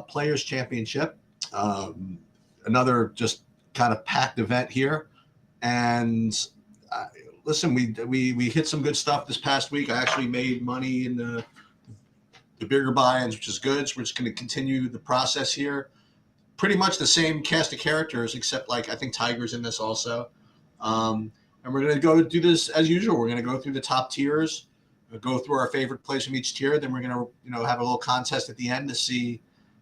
Players Championship. Another just kind of packed event here. And listen, we hit some good stuff this past week. I actually made money in the bigger buy-ins, which is good. So we're just going to continue the process here. Pretty much the same cast of characters, except like I think Tiger's in this also. And we're going to go do this as usual. We're going to go through the top tiers, go through our favorite plays from each tier. Then we're going to have a little contest at the end to see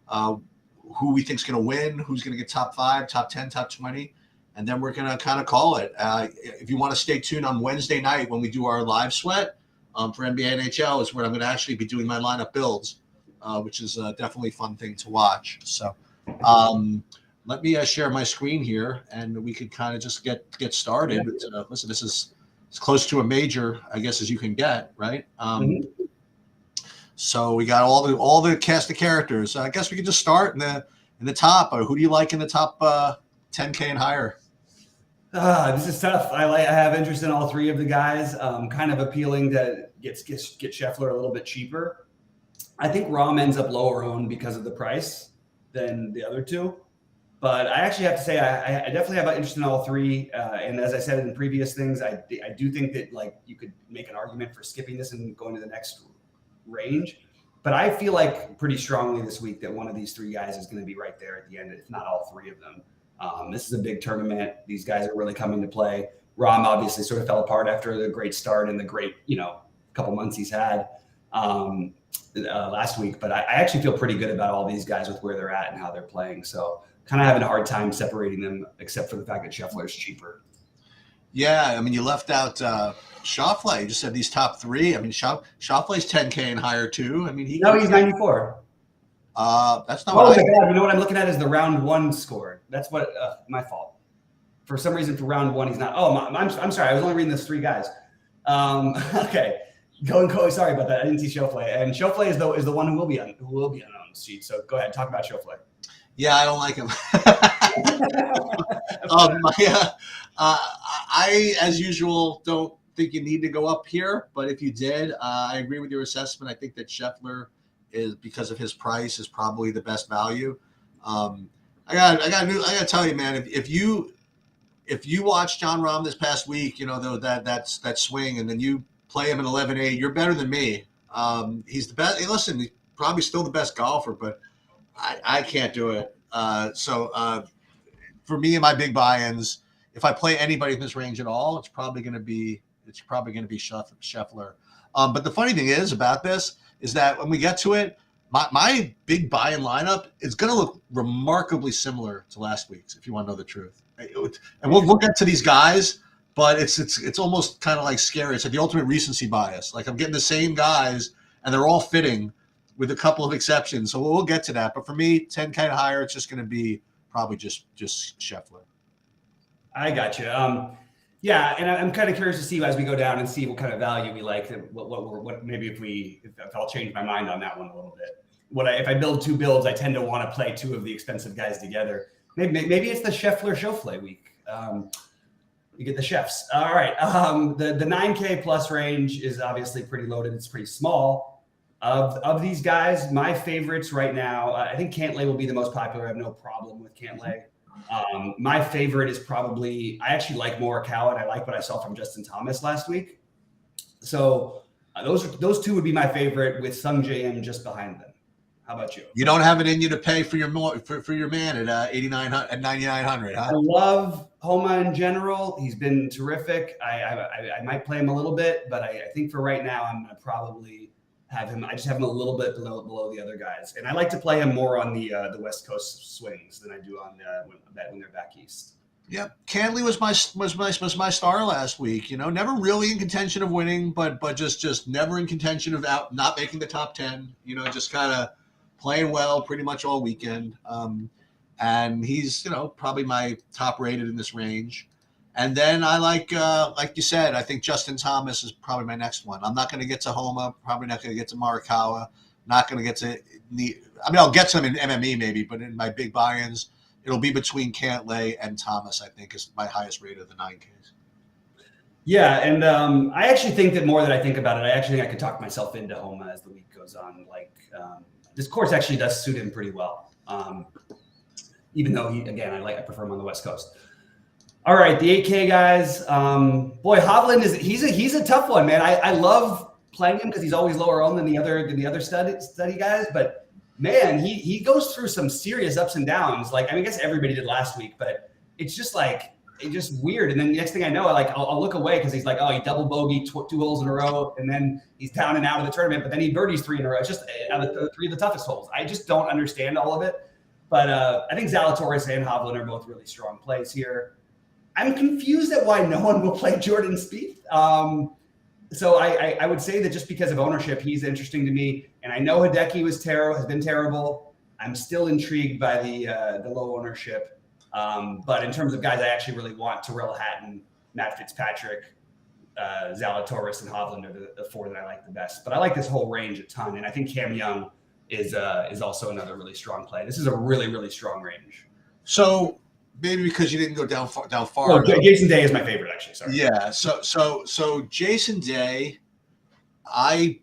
who we think is going to win, who's going to get top 5, top 10, top 20. And then we're going to kind of call it. If you want to stay tuned on Wednesday night when we do our live sweat for NBA NHL is where I'm going to actually be doing my lineup builds, which is definitely a fun thing to watch. So let me share my screen here, and we could kind of just get started. Yeah. Listen, this is as close to a major, I guess, as you can get, right? So we got all the cast of characters. I guess we could just start in the top. Who do you like in the top 10K and higher? This is tough. I have interest in all 3 of the guys. Kind of appealing to get Scheffler a little bit cheaper. I think Rahm ends up lower owned because of the price than the other 2. But I actually have to say I definitely have an interest in all 3. And as I said in previous things, I do think that like you could make an argument for skipping this and going to the next range. But I feel like pretty strongly this week that one of these 3 guys is going to be right there at the end, if not all 3 of them. This is a big tournament. These guys are really coming to play. Rahm obviously sort of fell apart after the great start and the great, couple months he's had last week. But I actually feel pretty good about all these guys with where they're at and how they're playing. So kind of having a hard time separating them, except for the fact that Scheffler is cheaper. Yeah, I mean, you left out Schauffele. You just said these top 3. I mean, Schauffele's 10K and higher too. I mean, he's 94. That's not. Oh my God! You know what I'm looking at is the round 1 score. That's what my fault. For some reason, for round 1, he's not. Oh, I'm sorry. I was only reading those 3 guys. Okay, go. Sorry about that. I didn't see Schauffele, and Schauffele is the one who will be on the sheet. So go ahead, talk about Schauffele. Yeah, I don't like him. I, as usual, don't think you need to go up here. But if you did, I agree with your assessment. I think that Scheffler is, because of his price, is probably the best value. I gotta tell you, man, if you watch Jon Rahm this past week, that swing, and then you play him at 11-8, you're better than me. He's the best. Hey, listen, he's probably still the best golfer, but I can't do it. So for me and my big buy-ins, if I play anybody in this range at all, it's probably going to be Scheffler. But the funny thing is about this is that when we get to it, my big buy-in lineup is going to look remarkably similar to last week's, if you want to know the truth. And we'll get to these guys, but it's almost kind of like scary. It's like the ultimate recency bias. Like I'm getting the same guys, and they're all fitting, with a couple of exceptions. So we'll get to that. But for me, 10 kind of higher, it's just going to be probably just Scheffler. I got you. Yeah, and I'm kind of curious to see as we go down and see what kind of value we like. What maybe if I'll change my mind on that one a little bit. If I build 2 builds, I tend to want to play 2 of the expensive guys together. Maybe it's the Schauffele week. You get the chefs. All right. The 9K plus range is obviously pretty loaded. It's pretty small. Of these guys, my favorites right now, I think Cantlay will be the most popular. I have no problem with Cantlay. My favorite is probably, I actually like Morikawa, and I like what I saw from Justin Thomas last week. So those 2 would be my favorite, with Sung J M just behind them. How about you? You don't have it in you to pay for your man at 8,900 at 9,900, huh? I love Homa in general. He's been terrific. I might play him a little bit, but I think for right now, I'm going to probably have him. I just have him a little bit below the other guys, and I like to play him more on the West Coast swings than I do on when they're back east. Yep, Cantlay was my star last week. Never really in contention of winning, but just never in contention of not making the top 10. Just kind of playing well pretty much all weekend. And he's probably my top rated in this range. And then I like you said, I think Justin Thomas is probably my next one. I'm not going to get to Homa, probably not going to get to Morikawa, not going to get to I'll get to him in MME maybe, but in my big buy-ins, it'll be between Cantlay and Thomas, I think, is my highest rate of the 9Ks. Yeah, and I actually think that more that I think about it, I actually think I could talk myself into Homa as the week goes on. this course actually does suit him pretty well. Even though I prefer him on the West Coast. All right, the 8K guys. Boy, Hovland he's a tough one, man. I love playing him because he's always lower owned than the other study guys, but man, he goes through some serious ups and downs. Like, I guess everybody did last week, but it's just weird. And then the next thing I know, I'll look away because he's like, oh, he double bogeyed 2 holes in a row, and then he's down and out of the tournament, but then he birdies 3 in a row. It's just out of the 3 of the toughest holes. I just don't understand all of it. But I think Zalatoris and Hovland are both really strong plays here. I'm confused at why no one will play Jordan Spieth. So I would say that just because of ownership, he's interesting to me. And I know Hideki has been terrible. I'm still intrigued by the low ownership. But in terms of guys I actually really want, Tyrrell Hatton, Matt Fitzpatrick, Zalatoris, and Hovland are the 4 that I like the best. But I like this whole range a ton. And I think Cam Young is also another really strong play. This is a really, really strong range. So maybe because you didn't go down far. Oh, Jason Day is my favorite, actually. Sorry. Yeah. So Jason Day, I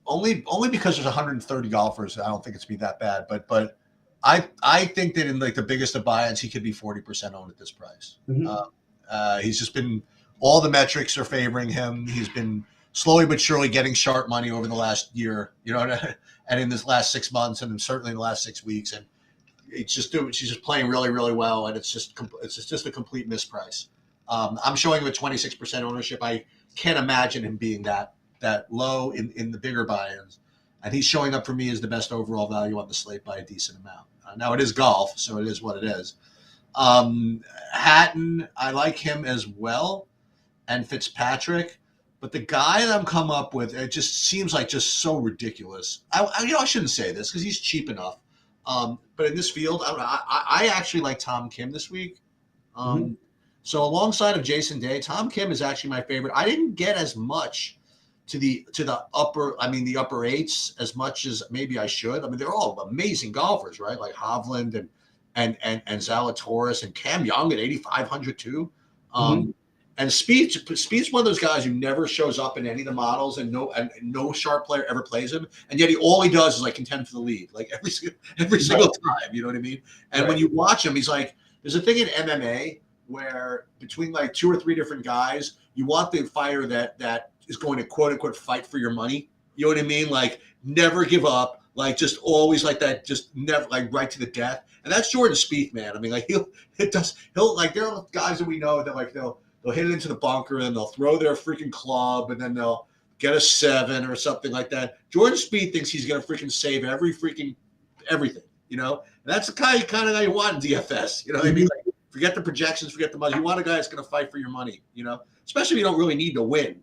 only because there's 130 golfers. I don't think it's be that bad, but I think that in like the biggest of buy-ins, he could be 40% owned at this price. Mm-hmm. He's just been, all the metrics are favoring him. He's been slowly but surely getting sharp money over the last year, and in this last 6 months, and certainly in the last 6 weeks, and she's just playing really, really well, and it's just a complete misprice. I'm showing him a 26% ownership. I can't imagine him being that low in the bigger buy-ins, and he's showing up for me as the best overall value on the slate by a decent amount. Now it is golf, so it is what it is. Hatton, I like him as well, and Fitzpatrick. But the guy that I'm come up with, it just seems like just so ridiculous. I shouldn't say this because he's cheap enough. But in this field, I actually like Tom Kim this week. So alongside of Jason Day, Tom Kim is actually my favorite. I didn't get as much to the upper 8s as much as maybe I should. I mean, they're all amazing golfers, right? Like Hovland and Zalatoris and Cam Young at 8,500 too. And Spieth's one of those guys who never shows up in any of the models, and no sharp player ever plays him, and yet all he does is like contend for the lead, like every single time. You know what I mean? And when you watch him, he's like, there's a thing in MMA where between like 2 or 3 different guys, you want the fighter that is going to quote unquote fight for your money. You know what I mean? Like never give up, like just always like that, just never like right to the death. And that's Jordan Spieth, man. I mean, like he'll like there are guys that we know that like they'll hit it into the bunker and they'll throw their freaking club and then they'll get a 7 or something like that. Jordan Spieth thinks he's going to freaking save everything, And that's the kind of guy you want in DFS. You know what I mean? Like, forget the projections, forget the money. You want a guy that's going to fight for your money, especially if you don't really need to win,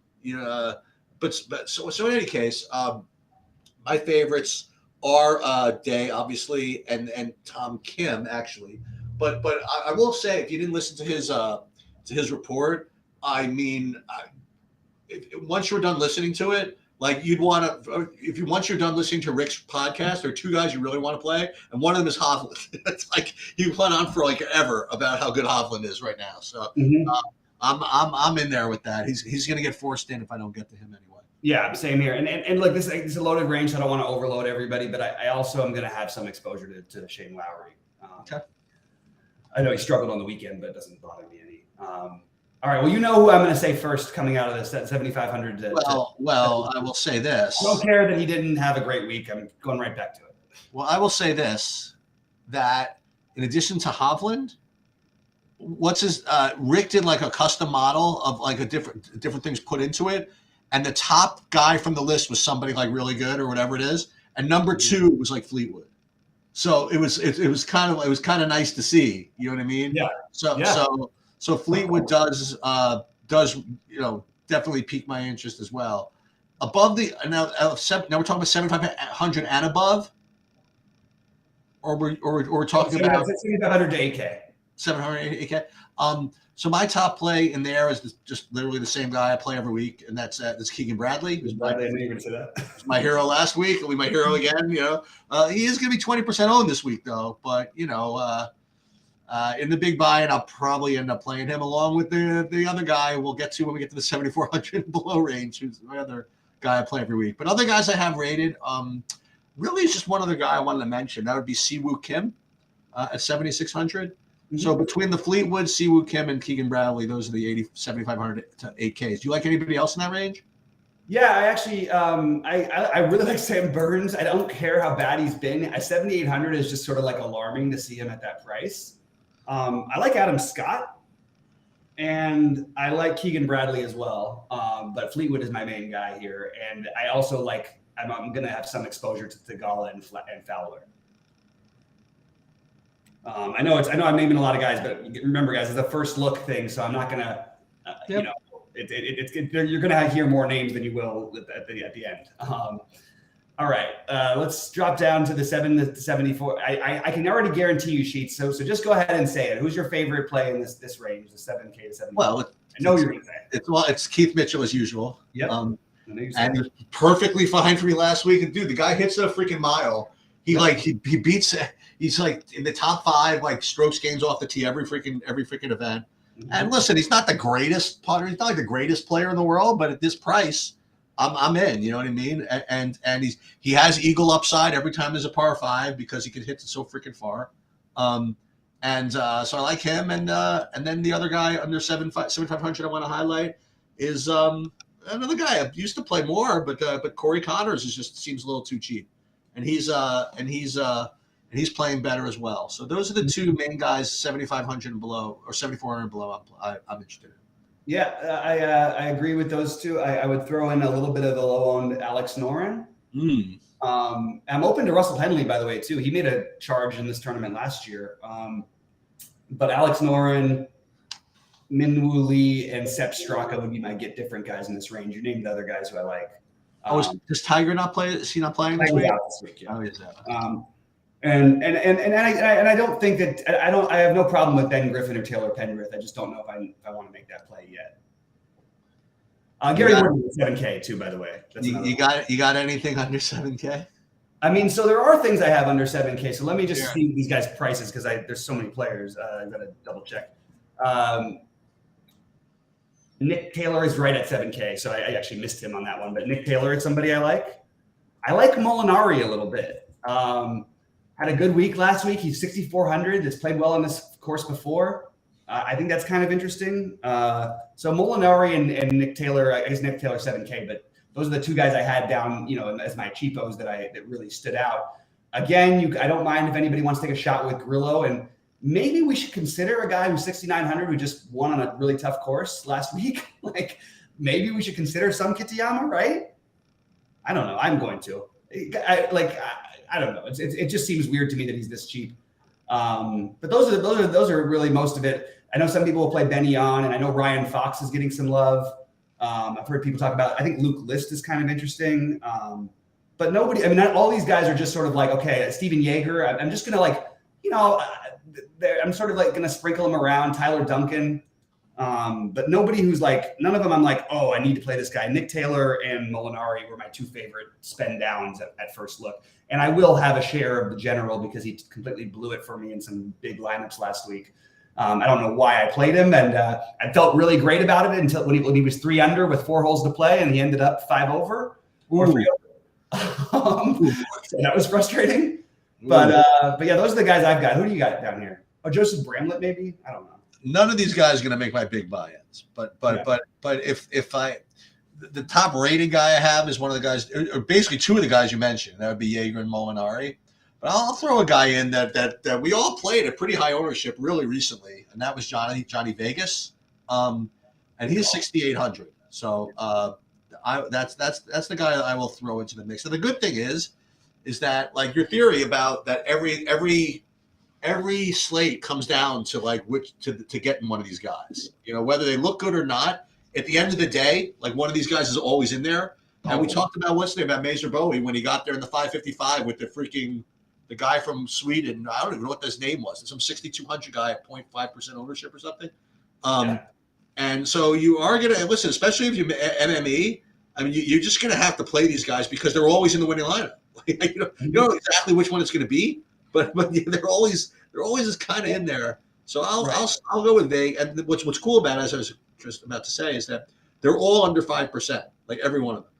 But so in any case, my favorites are Day, obviously, and Tom Kim, actually. But I will say, if you didn't listen to his report, I mean, once you're done listening to it, like you'd want to, once you're done listening to Rick's podcast, there are 2 guys you really want to play, and one of them is Hovland. It's like he went on for like ever about how good Hovland is right now. So I'm in there with that. He's going to get forced in if I don't get to him anyway. Yeah, same here. And look, this is a loaded range, so I don't want to overload everybody, but I also am going to have some exposure to Shane Lowry. Okay. I know he struggled on the weekend, but it doesn't bother me any. All right. Well, you know who I'm going to say first coming out of this at 7,500. Well, I will say this. I don't care that he didn't have a great week. I'm going right back to it. Well, I will say this, that in addition to Hovland, Rick did like a custom model of like a different things put into it. And the top guy from the list was somebody like really good or whatever it is. And number 2 was like Fleetwood. So it was kind of nice to see, you know what I mean? Yeah. So Fleetwood does definitely pique my interest as well. Above now we're talking about 7,500 and above, or we're talking about 7,500 to 8K. 700 8K. So my top play in there is just literally the same guy I play every week, and that's Keegan Bradley. Who's I didn't even say that. My hero last week. He'll be my hero again. He is going to be 20% owned this week though, but in the big buy, and I'll probably end up playing him along with the other guy we'll get to when we get to the 7,400 below range, who's the other guy I play every week. But other guys I have rated, really is just one other guy I wanted to mention. That would be Siwoo Kim at 7,600. Mm-hmm. So between the Fleetwood, Siwoo Kim, and Keegan Bradley, those are the 7,500 to 8Ks. Do you like anybody else in that range? Yeah, I actually, I really like Sam Burns. I don't care how bad he's been. At 7,800 is just sort of like alarming to see him at that price. I like Adam Scott, and I like Keegan Bradley as well. But Fleetwood is my main guy here, and I also like. I'm going to have some exposure to Thigala and Fowler. I know I'm naming a lot of guys, but remember, guys, it's a first look thing, so I'm not going to, you know. You're going to hear more names than you will at the end. All right, let's drop down to the 7 to 74. I can already guarantee you, Sheets. So just go ahead and say it. Who's your favorite play in this range, the 7K to 74? Well, I know you're going to say it. It's Keith Mitchell as usual. Yep. And he's perfectly fine for me last week. And dude, the guy hits a freaking mile. He beats. He's like in the top 5 like strokes gains off the tee every freaking event. Mm-hmm. And listen, he's not the greatest putter. He's not like the greatest player in the world, but at this price, I'm in. You know what I mean? And he has eagle upside every time there's a par 5 because he can hit it so freaking far. So I like him. And then the other guy under 7,500 I want to highlight is another guy I used to play more, but Corey Connors seems a little too cheap, and he's playing better as well. So those are the two main guys, 7,500 and below or 7,400 and below. I'm interested in. Yeah, I agree with those two. I would throw in a little bit of the low-owned Alex Noren. I'm open to Russell Henley, by the way, too. He made a charge in this tournament last year. But Alex Noren, Minwoo Lee, and Sepp Straka would be my get different guys in this range. You named the other guys who I like. Does Tiger not play? Is he not playing this week? Yeah. Oh, is that? And I don't think that I have no problem with Ben Griffin or Taylor Pendrith. I just don't know if I want to make that play yet. Gary Woodland with 7K too, by the way. You got anything under 7K? I mean, so there are things I have under 7K. So let me just see these guys' prices because there's so many players. I've got to double check. Nick Taylor is right at 7K, so I actually missed him on that one. But Nick Taylor is somebody I like. I like Molinari a little bit. Had a good week last week. He's 6,400. Has played well on this course before. I think that's kind of interesting. So Molinari and Nick Taylor. I guess Nick Taylor 7K, but those are the two guys I had down, as my cheapos that really stood out. Again, I don't mind if anybody wants to take a shot with Grillo, and maybe we should consider a guy who's 6,900 who just won on a really tough course last week. Like maybe we should consider some Kitayama, right? I don't know. I'm going to. I don't know. It just seems weird to me that he's this cheap. But those are really most of it. I know some people will play Benny on, and I know Ryan Fox is getting some love. I've heard people talk about. I think Luke List is kind of interesting. But nobody. I mean, all these guys are just sort of like, okay, Steven Yeager. I'm just gonna I'm sort of like gonna sprinkle them around. Tyler Duncan. But nobody who's like, none of them I'm like, oh, I need to play this guy. Nick Taylor and Molinari were my two favorite spend downs at first look. And I will have a share of the general because he completely blew it for me in some big lineups last week. I don't know why I played him, and I felt really great about it until when he was 3 under with 4 holes to play, and he ended up 5 over or 3 over. So that was frustrating. But yeah, those are the guys I've got. Who do you got down here? Oh, Joseph Bramlett, maybe? I don't know. None of these guys are going to make my big buy-ins, but if the top rated guy I have is one of the guys, or basically two of the guys you mentioned, that would be Yeager and Molinari. But I'll throw a guy in that we all played at pretty high ownership really recently, and that was Johnny Vegas, and he's 6,800. So that's the guy that I will throw into the mix. And the good thing is that like your theory about that every slate comes down to like to getting one of these guys, whether they look good or not. At the end of the day, like one of these guys is always in there. And we talked about about Mazer Bowie when he got there in the 555 with the guy from Sweden. I don't even know what his name was. Some 6,200 guy at 0.5% ownership or something. And so you are going to listen, especially if you MME. I mean, you're just going to have to play these guys because they're always in the winning lineup. You know exactly which one it's going to be. But they're always just kind of in there. So I'll go with Vegas. And what's cool about it, as I was just about to say, is that they're all under 5%, like every one of them.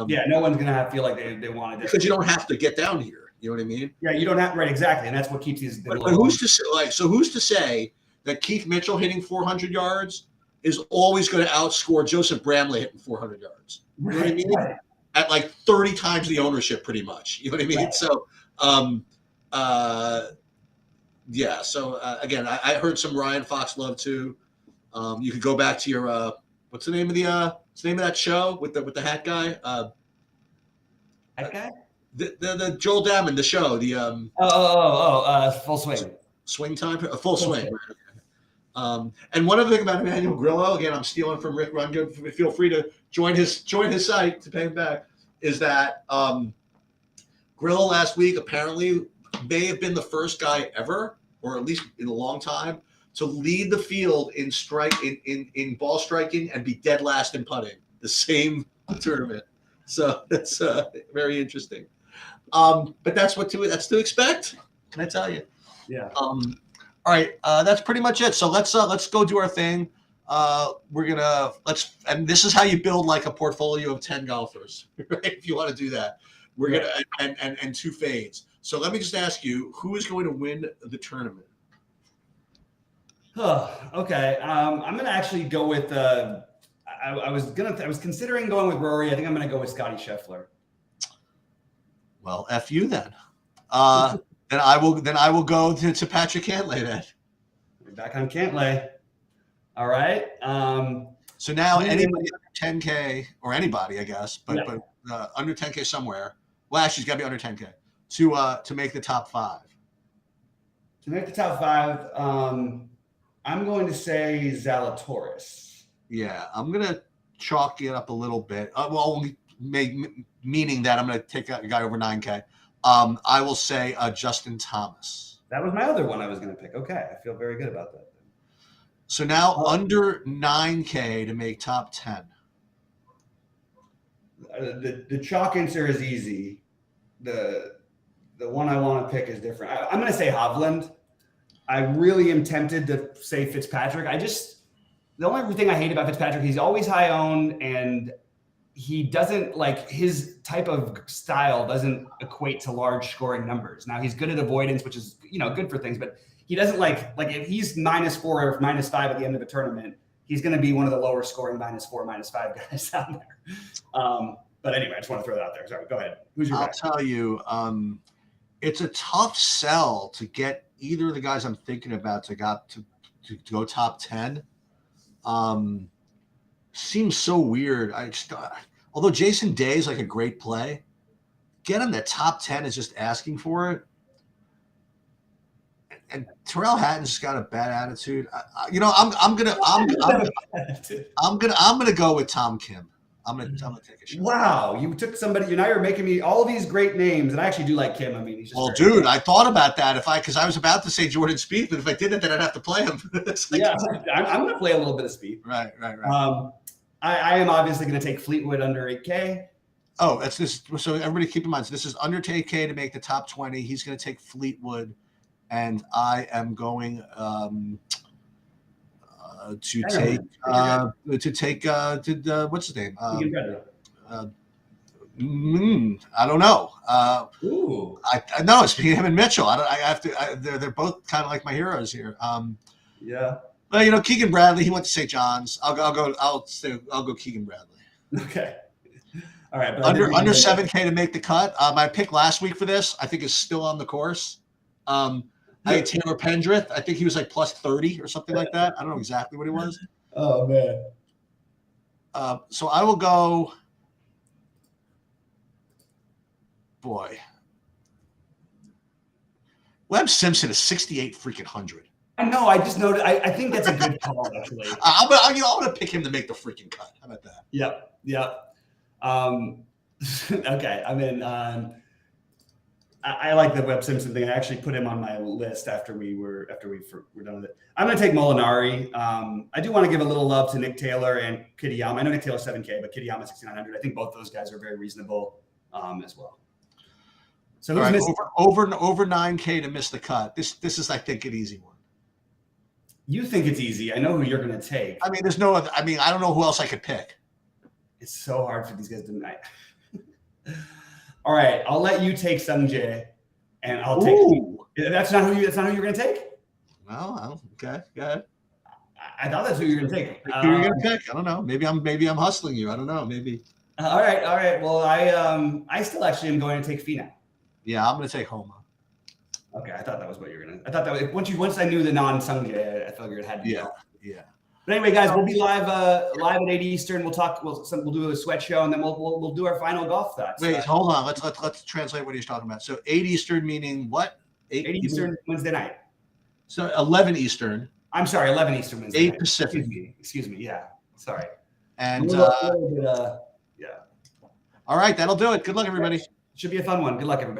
Yeah, no one's gonna feel like they want to because you don't have to get down here. You know what I mean? Yeah, you don't have right exactly, and that's what keeps these. But who's to say, who's to say that Keith Mitchell hitting 400 yards is always going to outscore Joseph Bramley hitting 400 yards? You know what I mean? Right. At like 30 times the ownership, pretty much. You know what I mean? Right. So, yeah. So again, I heard some Ryan Fox love too. You could go back to your what's the name of that show with the hat guy? That guy? The Joel Damon, the show, the Full Swing. Swing Time, full swing. And one other thing about Emmanuel Grillo, again, I'm stealing from Rick Run. Feel free to join his site to pay him back. Is that Grillo last week apparently may have been the first guy ever, or at least in a long time, to lead the field in ball striking and be dead last in putting the same tournament. So that's very interesting. But that's to expect. Can I tell you? Yeah. All right. That's pretty much it. So let's go do our thing. And this is how you build like a portfolio of 10 golfers, right? If you want to do that, we're gonna and 2 fades. So let me just ask you, who is going to win the tournament? Okay. I'm gonna actually go with. I was considering going with Rory. I think I'm gonna go with Scotty Scheffler. Well, F you then. Then I will go to Patrick Cantlay then. We're back on Cantlay. All right. So now anybody under 10K, or anybody, I guess, but under 10K somewhere. Well, actually, it's got to be under 10K to make the top 5. To make the top 5, I'm going to say Zalatoris. Yeah, I'm gonna chalk it up a little bit. Meaning that I'm gonna take a guy over 9K. I will say Justin Thomas. That was my other one I was gonna pick. Okay, I feel very good about that. So now under 9K to make top 10. The chalk answer is easy. The one I want to pick is different. I'm going to say Hovland. I really am tempted to say Fitzpatrick. The only thing I hate about Fitzpatrick, he's always high owned, and he doesn't like his type of style doesn't equate to large scoring numbers. Now he's good at avoidance, which is good for things, but he doesn't like if he's -4 or -5 at the end of a tournament, he's going to be one of the lower scoring -4, -5 guys out there. But anyway, I just want to throw that out there. Sorry, go ahead. Who's your guy? I'll tell you, it's a tough sell to get either of the guys I'm thinking about to go top 10. Seems so weird. Although Jason Day is like a great play, get him the top 10 is just asking for it. And Terrell Hatton's just got a bad attitude. I'm gonna go with Tom Kim. I'm gonna take a shot. Wow, you took somebody. You're making me all these great names, and I actually do like Kim. I mean, he's just dude, I thought about that because I was about to say Jordan Spieth, but if I did it, then I'd have to play him. I'm gonna play a little bit of Spieth. Right. I am obviously gonna take Fleetwood under 8K. Oh, that's this. So everybody keep in mind, this is under 8K to make the top 20. He's gonna take Fleetwood, and I am going to take what's his name? I don't know. I know it's him and Mitchell. I have to. They're both kind of like my heroes here. Yeah. Well, Keegan Bradley. He went to St. John's. I'll go Keegan Bradley. Okay. All right. But under 7K to make the cut. My pick last week for this, I think, is still on the course. I had Taylor Pendrith. I think he was like plus 30 or something like that. I don't know exactly what he was. Oh, man. So I will go. Boy. Webb Simpson is 68 freaking hundred. I know. I just noted. I think that's a good call, actually. I'm gonna pick him to make the freaking cut. How about that? Yep. Okay. I mean, I like the Webb Simpson thing. I actually put him on my list after we were done with it. I'm going to take Molinari. I do want to give a little love to Nick Taylor and Kitayama. I know Nick Taylor's 7K, but Kitayama 6,900. I think both those guys are very reasonable as well. So who's missing? Over 9K to miss the cut. This is, I think, an easy one. You think it's easy. I know who you're going to take. I mean, there's no other. I mean, I don't know who else I could pick. It's so hard for these guys to. All right, I'll let you take Sung Jae, and I'll take. That's not who you're gonna take. Well, okay, go ahead. I thought that's who you were gonna take. Who are you gonna pick? I don't know. Maybe I'm hustling you. I don't know. Maybe. All right. Well, I still actually am going to take Fina. Yeah, I'm gonna take Homa. Okay, I thought that was what you were gonna. I thought that was once I knew the non-Sung Jae, I figured it had to be. Yeah. But anyway, guys, we'll be live at 8 Eastern. We'll talk. We'll do a sweat show, and then we'll do our final golf thoughts. Wait, hold on. Let's translate what he's talking about. So 8 Eastern meaning what? 8 Eastern Wednesday night. So 11 Eastern. I'm sorry, 11 Eastern Wednesday 8 night. Pacific. Excuse me. Yeah, sorry. And yeah. all right, that'll do it. Good luck, everybody. Should be a fun one. Good luck, everybody.